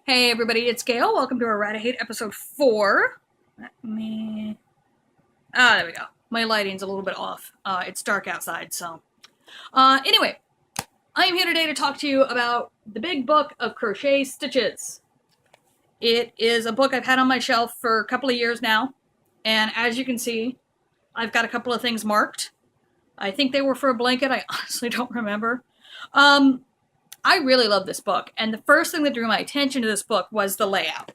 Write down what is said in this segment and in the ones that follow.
Hey everybody, it's Gail. Welcome to errata-hate episode 4. Let me... there we go. My lighting's a little bit off. It's dark outside, so... Anyway, I am here today to talk to you about the big book of crochet stitches. It is a book I've had on my shelf for a couple of years now, and as you can see, I've got a couple of things marked. I think they were for a blanket. I honestly don't remember. I really love this book, and the first thing that drew my attention to this book was the layout.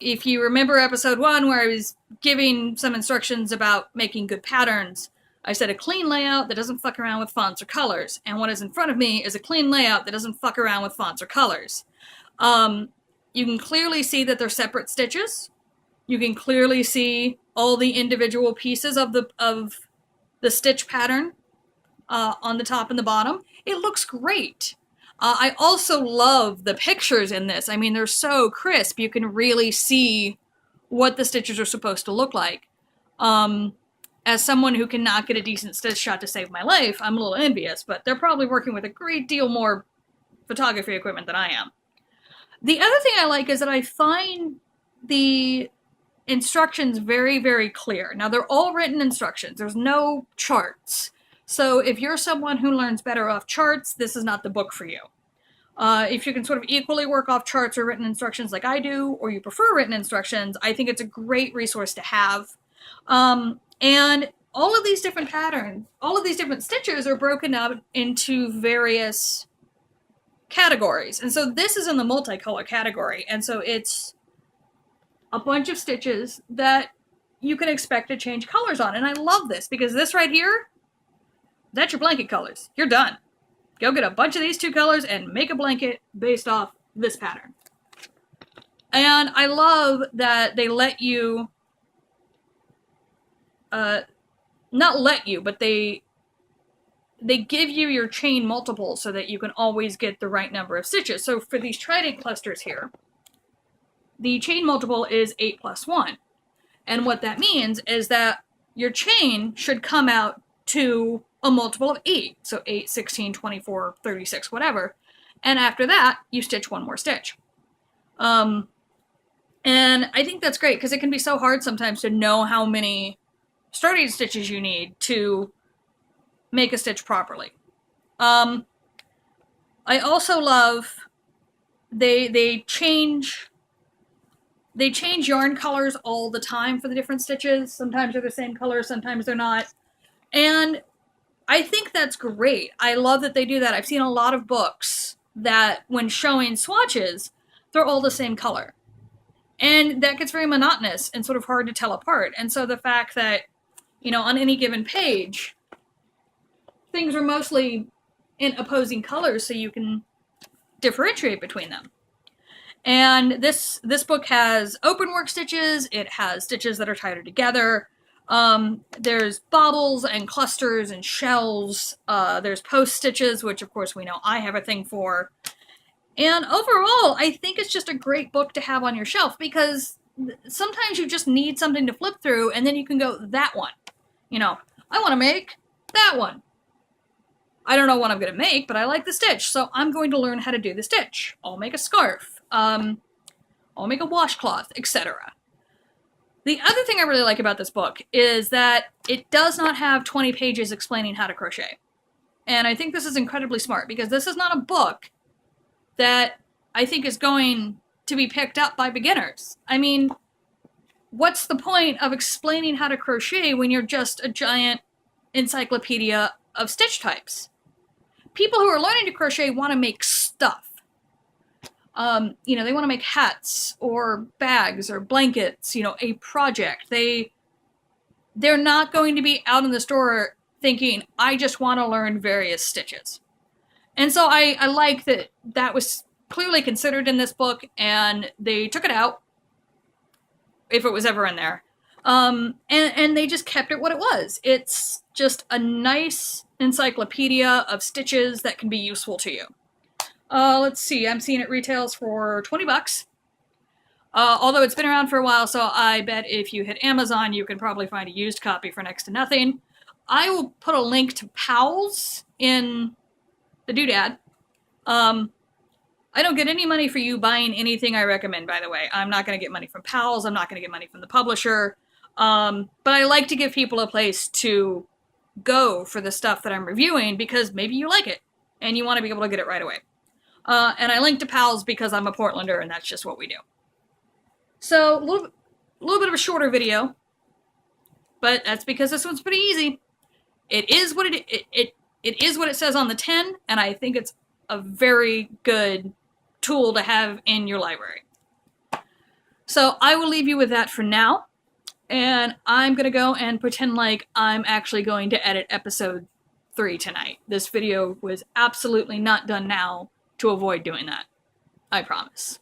If you remember episode 1 where I was giving some instructions about making good patterns, I said a clean layout that doesn't fuck around with fonts or colors, and what is in front of me is a clean layout that doesn't fuck around with fonts or colors. You can clearly see that they're separate stitches. You can clearly see all the individual pieces of the stitch pattern on the top and the bottom. It looks great. I also love the pictures in this. I mean, they're so crisp. You can really see what the stitches are supposed to look like. As someone who cannot get a decent stitch shot to save my life, I'm a little envious, but they're probably working with a great deal more photography equipment than I am. The other thing I like is that I find the instructions very, very clear. Now, they're all written instructions. There's no charts. So if you're someone who learns better off charts, this is not the book for you. If you can sort of equally work off charts or written instructions like I do, or you prefer written instructions, I think it's a great resource to have. And all of these different patterns, all of these different stitches are broken up into various categories. And so this is in the multicolor category. And so it's a bunch of stitches that you can expect to change colors on. And I love this because this right here, that's your blanket colors. You're done. Go get a bunch of these 2 colors and make a blanket based off this pattern. And I love that they let you, not let you, but they give you your chain multiple so that you can always get the right number of stitches. So for these trident clusters here, the chain multiple is 8 plus 1. And what that means is that your chain should come out to a multiple of 8. So 8, 16, 24, 36, whatever. And after that, you stitch 1 more stitch. And I think that's great because it can be so hard sometimes to know how many starting stitches you need to make a stitch properly. I also love they change yarn colors all the time for the different stitches. Sometimes they're the same color, sometimes they're not. And I think that's great. I love that they do that. I've seen a lot of books that when showing swatches, they're all the same color. And that gets very monotonous and sort of hard to tell apart. And so the fact that, you know, on any given page, things are mostly in opposing colors so you can differentiate between them. And this book has open work stitches. It has stitches that are tighter together. There's bobbles and clusters and shells. There's post stitches, which of course we know I have a thing for. And overall, I think it's just a great book to have on your shelf because sometimes you just need something to flip through and then you can go, that one. You know, I want to make that one. I don't know what I'm going to make, but I like the stitch, so I'm going to learn how to do the stitch. I'll make a scarf. I'll make a washcloth, etc. The other thing I really like about this book is that it does not have 20 pages explaining how to crochet. And I think this is incredibly smart because this is not a book that I think is going to be picked up by beginners. I mean, what's the point of explaining how to crochet when you're just a giant encyclopedia of stitch types? People who are learning to crochet want to make stuff. You know, they want to make hats or bags or blankets, you know, a project. They're not going to be out in the store thinking, I just want to learn various stitches. And so I like that that was clearly considered in this book and they took it out, if it was ever in there. And they just kept it what it was. It's just a nice encyclopedia of stitches that can be useful to you. Let's see, I'm seeing it retails for 20 bucks. Although it's been around for a while, so I bet if you hit Amazon, you can probably find a used copy for next to nothing. I will put a link to Powell's in the doodad. I don't get any money for you buying anything I recommend, by the way. I'm not going to get money from pals. I'm not going to get money from the publisher. But I like to give people a place to go for the stuff that I'm reviewing because maybe you like it and you want to be able to get it right away. And I link to pals because I'm a Portlander and that's just what we do. So, a little bit of a shorter video, but that's because this one's pretty easy. It is what it is what it says on the tin, and I think it's a very good tool to have in your library. So I will leave you with that for now, and I'm gonna go and pretend like I'm actually going to edit episode 3 tonight. This video was absolutely not done now to avoid doing that. I promise.